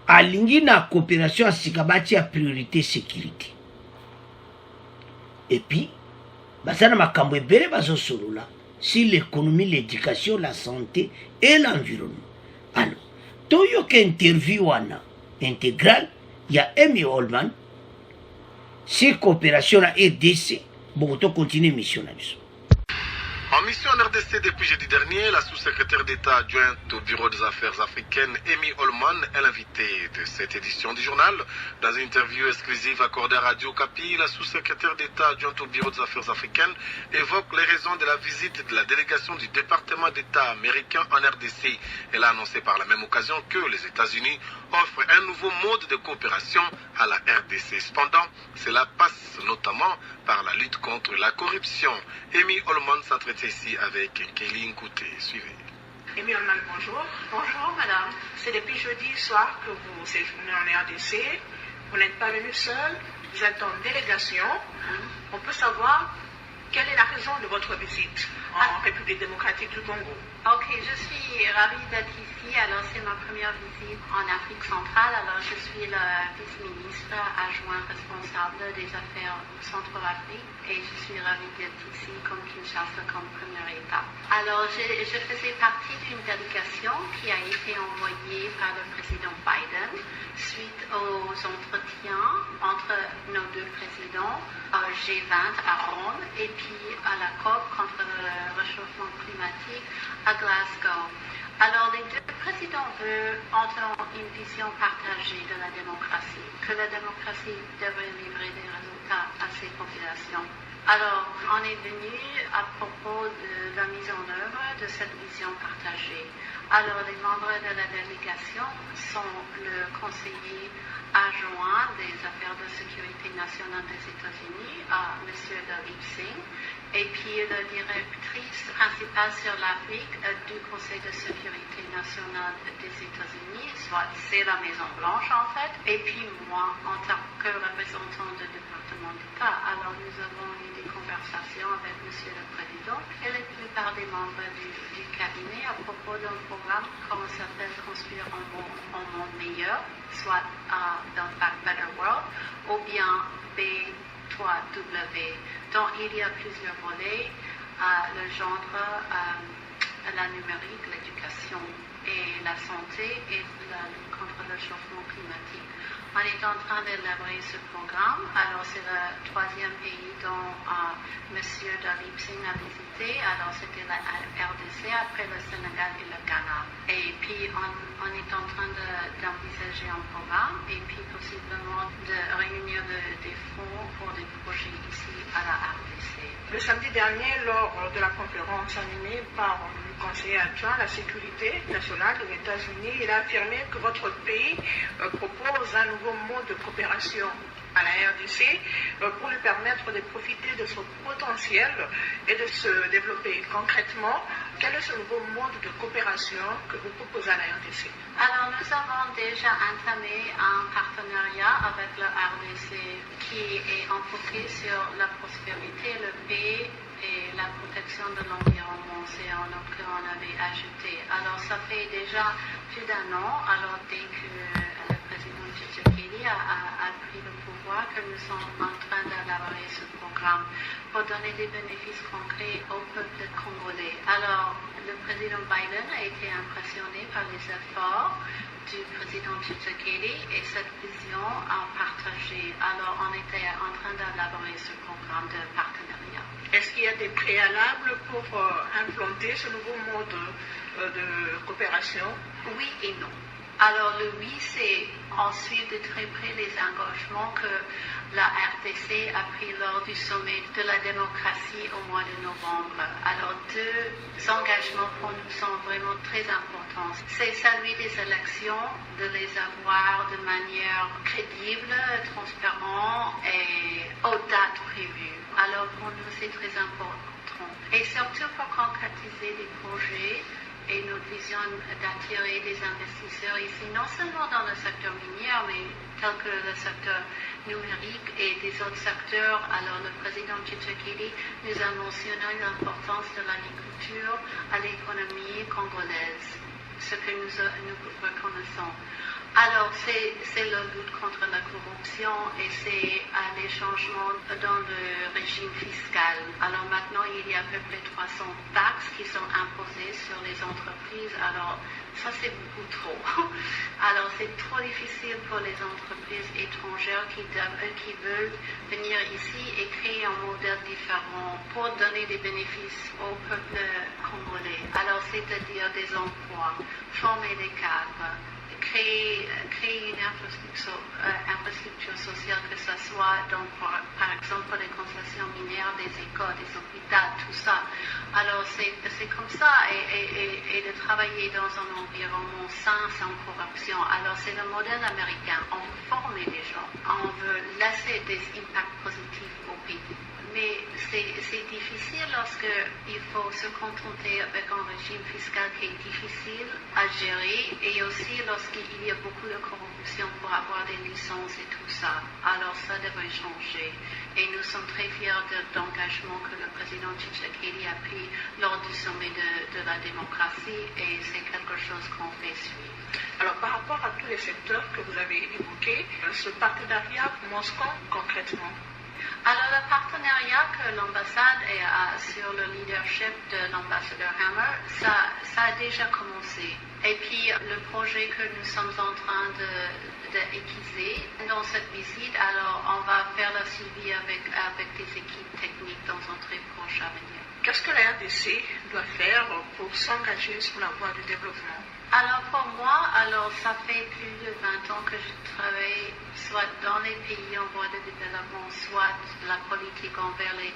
A lingi na coopération à Sika bati a priorité sécurité. Et puis, basana makambo ebele bazo solo là, si l'économie, l'éducation, la santé et l'environnement. Alors, toyo ke interview wana intégrale, il y a Amy Holman, c'est coopération à RDC. Bon, on continue mission là. En mission en RDC depuis jeudi dernier, la sous-secrétaire d'État adjointe au Bureau des Affaires africaines, Amy Holman, est l'invitée de cette édition du journal. Dans une interview exclusive accordée à Radio Okapi, la sous-secrétaire d'État adjointe au Bureau des Affaires africaines évoque les raisons de la visite de la délégation du département d'État américain en RDC. Elle a annoncé par la même occasion que les États-Unis offrent un nouveau mode de coopération à la RDC. Cependant, cela passe notamment par la lutte contre la corruption. Amy Holman s'entretient ici avec Kelly Nkouté. Suivez. Amy Holman, bonjour. Bonjour, madame. C'est depuis jeudi soir que vous êtes venu en RDC. Vous n'êtes pas venu seul, vous êtes en délégation. On peut savoir quelle est la raison de votre visite en République démocratique du Congo. Ok, je suis ravie d'être ici. Alors, c'est ma première visite en Afrique centrale. Alors, je suis le vice-ministre adjoint responsable des affaires Centre-Afrique et je suis ravie d'être ici comme Kinshasa comme première étape. Alors, je faisais partie d'une délégation qui a été envoyée par le président Biden suite aux entretiens entre nos deux présidents au G20 à Rome et puis à la COP contre le réchauffement climatique à Glasgow. Alors, les deux présidents veulent entendre une vision partagée de la démocratie, que la démocratie devrait livrer des résultats à ses populations. Alors, on est venu à propos de la mise en œuvre de cette vision partagée. Alors, les membres de la délégation sont le conseiller adjoint des affaires de sécurité nationale des États-Unis, M. Dalip Singh, et puis la directrice principale sur l'Afrique du Conseil de sécurité nationale des États-Unis, soit c'est la Maison-Blanche en fait, et puis moi en tant que représentant du département d'État. Alors nous avons eu des conversations avec M. le Président et la plupart des membres du cabinet à propos d'un programme, comment ça s'appelle, Construire un monde meilleur, soit dans Better World, ou bien B3W. Donc il y a plusieurs volets, le genre, la numérique, l'éducation et la santé et la lutte contre le changement climatique. On est en train d'élaborer ce programme. Alors c'est le troisième pays dont M. Dalip Singh a visité. Alors c'était la RDC, après le Sénégal et le Ghana. Et puis on est en train d'envisager un programme et puis possiblement de réunir des fonds pour des projets ici à la RDC. Le samedi dernier, lors de la conférence animée par le conseiller adjoint à la sécurité nationale des États-Unis, il a affirmé que votre pays propose un nouveau mode de coopération à la RDC pour lui permettre de profiter de son potentiel et de se développer. Concrètement, quel est ce nouveau mode de coopération que vous proposez à la RDC? Alors, nous avons déjà entamé un partenariat avec la RDC qui est enfoqué sur la prospérité, la paix et la protection de l'environnement, c'est un autre qu'on avait ajouté. Alors ça fait déjà plus d'un an, alors dès que le président Tshisekedi a pris le pouvoir, que nous sommes en train d'élaborer ce programme pour donner des bénéfices concrets au peuple congolais. Alors le président Biden a été impressionné par les efforts du président Tshisekedi et cette vision a partagé. Alors on était en train d'élaborer ce programme de partenariat. Est-ce qu'il y a des préalables pour implanter ce nouveau mode de coopération? Oui et non. Alors le oui, c'est ensuite de très près les engagements que la RDC a pris lors du sommet de la démocratie au mois de novembre. Alors deux engagements pour nous sont vraiment très importants. C'est celui des élections, de les avoir de manière crédible, transparente et aux dates prévues. Alors pour nous, c'est très important. Et surtout pour concrétiser les projets et notre vision d'attirer des investisseurs ici, non seulement dans le secteur minier, mais tel que le secteur numérique et des autres secteurs. Alors le président Tshisekedi nous a mentionné l'importance de l'agriculture à l'économie congolaise, ce que nous reconnaissons. Alors, c'est la lutte contre la corruption et c'est les changements dans le régime fiscal. Alors maintenant, il y a à peu près 300 taxes qui sont imposées sur les entreprises. Alors, ça c'est beaucoup trop. Alors, c'est trop difficile pour les entreprises étrangères qui veulent venir ici et créer un modèle différent pour donner des bénéfices au peuple congolais. Alors, c'est-à-dire des emplois, former des cadres, créer une infrastructure sociale, que ce soit donc par exemple pour les concessions minières, des écoles, des hôpitaux, tout ça. Alors c'est comme ça et de travailler dans un environnement sain, sans corruption. Alors c'est le modèle américain. On veut former les gens, on veut laisser des impacts positifs au pays. Mais c'est difficile lorsqu'il faut se contenter avec un régime fiscal qui est difficile à gérer et aussi lorsqu'il y a beaucoup de corruption pour avoir des licences et tout ça. Alors ça devrait changer. Et nous sommes très fiers de l'engagement que le président Tshisekedi a pris lors du sommet de la démocratie et c'est quelque chose qu'on fait suivre. Alors par rapport à tous les secteurs que vous avez évoqués, ce partenariat commence quand concrètement? Alors, le partenariat que l'ambassade a sur le leadership de l'ambassadeur Hammer, ça a déjà commencé. Et puis, le projet que nous sommes en train d'aiguiser dans cette visite, alors on va faire le suivi avec des équipes techniques dans un très proche avenir. Qu'est-ce que la RDC doit faire pour s'engager sur la voie du développement? Alors pour moi, ça fait plus de 20 ans que je travaille soit dans les pays en voie de développement, soit la politique envers les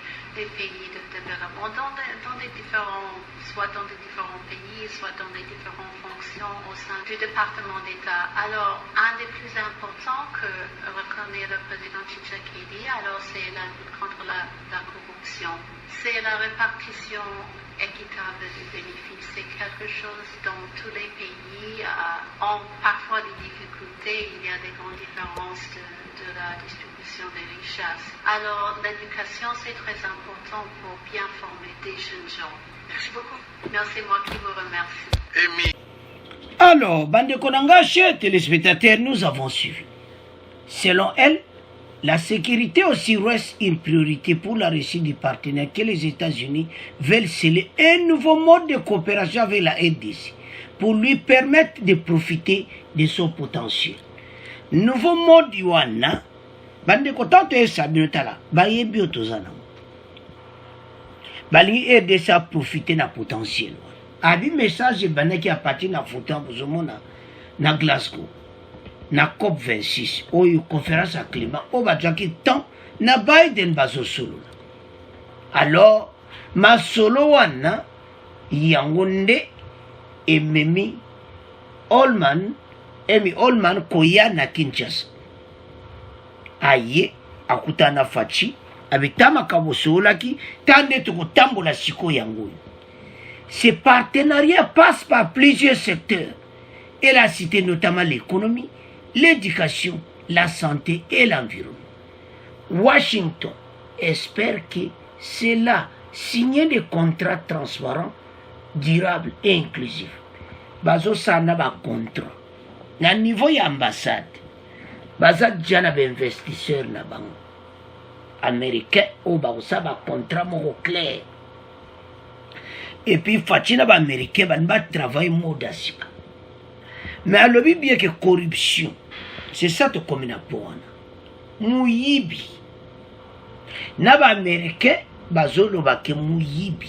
pays de développement, soit dans des différents pays, soit dans des différentes fonctions au sein du département d'État. Alors, un des plus importants que reconnaît le président Tshisekedi, c'est la lutte contre la corruption. C'est la répartition équitable des bénéfices. C'est quelque chose dont tous les pays ont parfois des difficultés. Il y a des grandes différences de la distribution des richesses. Alors, l'éducation, c'est très important pour bien former des jeunes gens. Merci beaucoup. Non, c'est moi qui vous remercie. Alors, bande Konanga, chers téléspectateurs, nous avons suivi. Selon elle, la sécurité aussi reste une priorité pour la réussite du partenaire que les États-Unis veulent sceller un nouveau mode de coopération avec la RDC pour lui permettre de profiter de son potentiel. Nouveau mode Yuana, bande kotanto esa binotala, baye biotozana. Bali RDC a profité na potentiel. Abi message banaki a parti na photo bozomona na Glasgow. Na COP26 oyo conférence à climat o bajaki tant na Biden bazosolo. Alors masolo wana yango nde ememi Allman koya na Kinshasa. Aye akutana fachi abitama kabosolaki tande tokotambola siko yango. Ce partenariat passe par plusieurs secteurs. Elle a cité notamment l'économie, l'éducation, la santé et l'environnement. Washington espère que cela signer des contrats transparents, durables et inclusifs. Bazo sana ba contrat. Na niveau ya ambassade. Baza djana ba investisseur na bango. Américain ou bazo sa ba contrat moko clair. Et puis fatina ba américain ba travail modasika. Mais alors bien que corruption, c'est ça to comme na pona. Muyibi. Na ba américain bazo lo ba ke muyibi.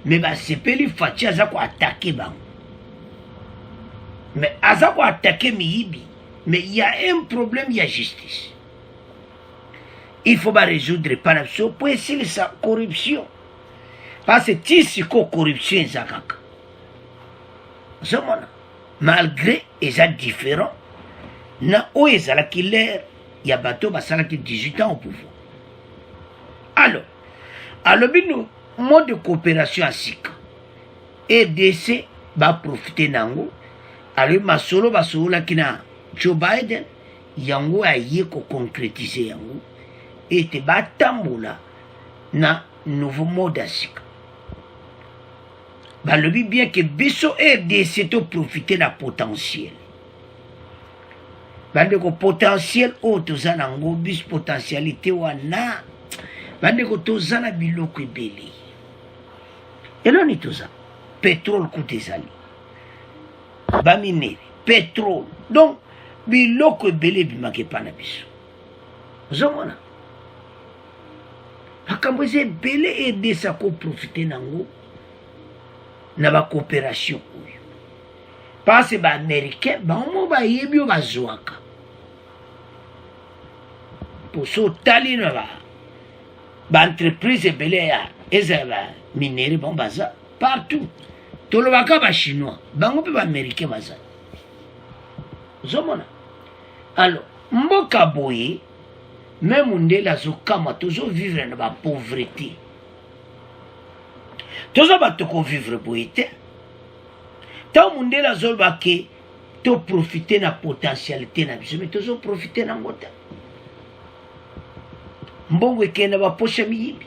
Mais ba sepeli fachi aza ko attaquer bango. Mais aza ko attaquer miyibi. Mais il y a un problème, il y a justice. Il faut pas résoudre par la pour essayer sa corruption. Parce que si corruption est zakaka. Malgré les différents, na o ezala ki l'air, il y a bateau basala qui 18 ans au pouvoir. Alors nous mode de coopération à Sika. EDC va profiter nango. Alors masolo basola kina Joe Biden yango aye ko concrétiser yango et te batambola na nouveau mode à Sika. Balobi bien que biso RDC to profiter na potentiel. Bande ko potentiel o toza nango bis potentialité wana. Bande ko toza na biloko ebele. Eloni toza pétrole coûte ezali. Ba minere, pétrole. Donc biloko ebele bimake pa na biso. Ozomona. Makambo ebele RDC ko profiter nango. Na ba coopération oyo parce ba américain ba mo ba yebio ba zwaka pour so tali na ba entreprise belé ya ezaba minere bon baza partout to lo baka ba chinois bango pe ba américain baza zomona alors mboka boye même ndela zo kama tozo vivre na ba pauvreté. Tozo ba toko vivre boite. Ta mundela zolba ke to profiter na potentialité na biso, mais tozo profiter na ngota. Mbongo ekena ba poche miyibi.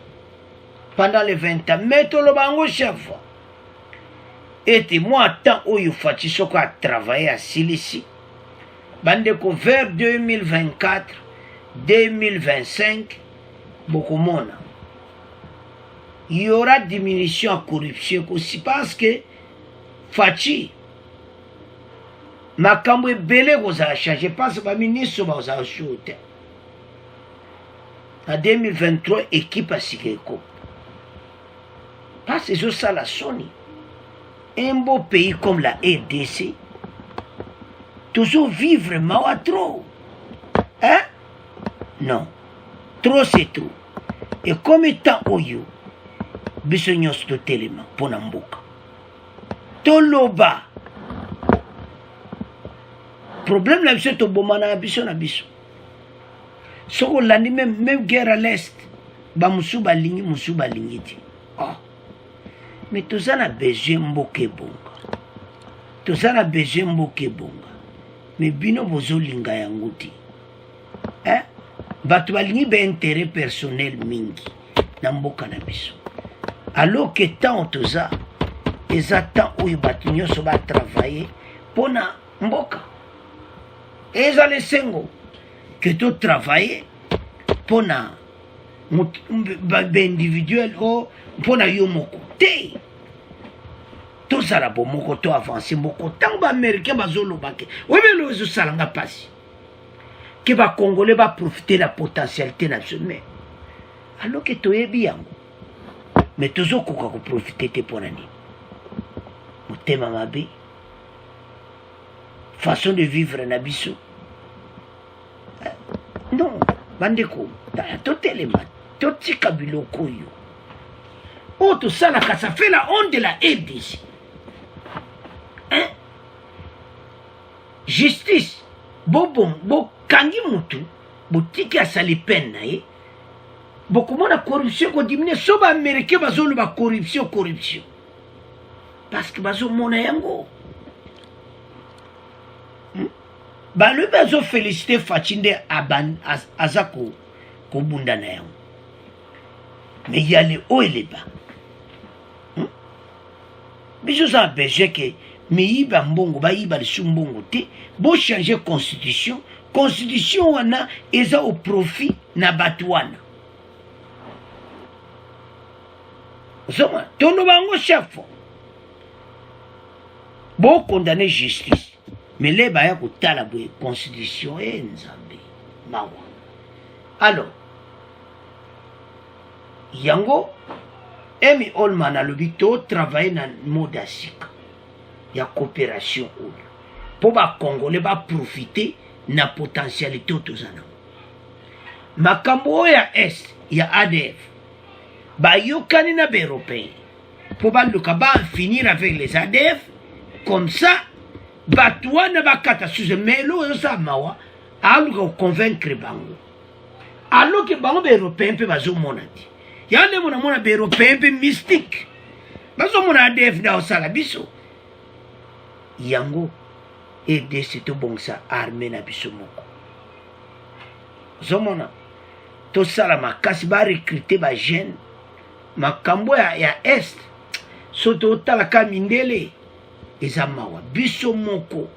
Pendant les 20 ans, mais to lo bango chef. Et moi tant oyo fati soko a travailler à Silisi. Bande ko vers 2024, 2025 beaucoup mona. Il y aura diminution à corruption aussi parce que Fachi makambo ebele vous a changé parce que le ministre vous a ajouté en 2023 équipe à Sikeko parce que c'est ça la Sony un beau pays comme la RDC toujours vivre mawa trop hein non trop c'est trop et comme étant oyo biso nyos to telema pona mboka toloba problème la biso to bomana biso na biso soko landi même guerre à l'est ba musuba lingi ti mais tozana besoin mboke bonga tozana besoin mboke bonga mais bino bozo linga yango ti hein batu balingi be intérêt personnel mingi na mboka na biso. Alors que tant toza, ils attendent où ils battent va travailler pour na mboka. Et ils allaient sengo que tu travailles pour na individuel ou pour na yomoko. Te tout ça la bon moko to avancer moko tant ba américain ba zolo bake. Oui mais le zo salanga passe. Que ba congolais va profiter de la potentialité nationale. Alors que tu es bien. Mais toujours qu'on va profiter de pour l'année. Mon thème mabe, façon de vivre en abisso. Non, bandeko, tout élément, tout ce kabilo koyo. Oh, tout ça là, ça fait la honte de la RDC. Hein? Justice, bon, kangi mutu, botiki a sali peine, beaucoup de corruption qu'on diminue, sauf les Américains, ils ont la corruption. Parce que ils ont mon yango. Ils ont félicité Fatinde Azako, Kobunda na yango. Mais il y a les hauts et les bas. biso ça besoin que miyiba mbongo bayiba lisu mbongo te bo changer constitution wana eza au profit na bato wana osoma tono bango chaque fois bo condamner justice mais les baya kotala boye constitution nzambe mawa alors yango Emi Olman alobi to travailler na mode asika ya coopération oyo po ba congolais ba profiter na potentialité tozana makambo ya est ya ADF ba yokani na européen po ba luka ba finir avec les ADF comme ça batwa na bakata suze melo yo sa mawa aluka convaincre bango alors que bango européen pe bazo monati yande mona européen pe mystique bazo mona ADF na osala biso yango ede sito bongsa armée na biso moko zomona to sala makasi ba recruter ba jeune makambo ya est soto tala ka mindele eza mawa biso moko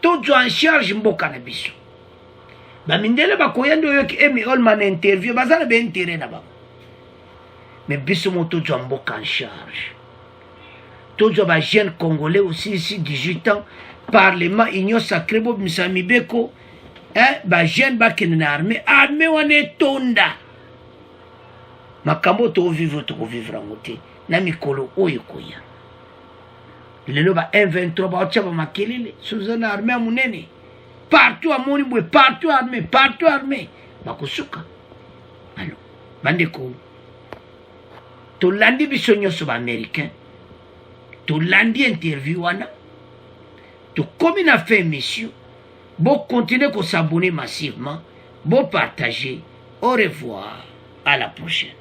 to jo en charge mboka na biso ba mindele ba koyendo yo ki Emi Olman interview bazana be intérêt na ba mais biso moto jo mboka en charge to jo ba jeune congolais aussi ici 18 ans parlement union sacrée bo misami beko ba jeune ba kene na armée wana tonda makambo to vivre ngote na mikolo oyo koya lelo ba M23 ba otcha ba makelele suzana armée munene partout amoni bwe partout armée bakusuka alo bandeko to landi biso nyonso ba américain to landi interview wana to comme il a fait émission bon continuer à s'abonner massivement bon partager au revoir à la prochaine.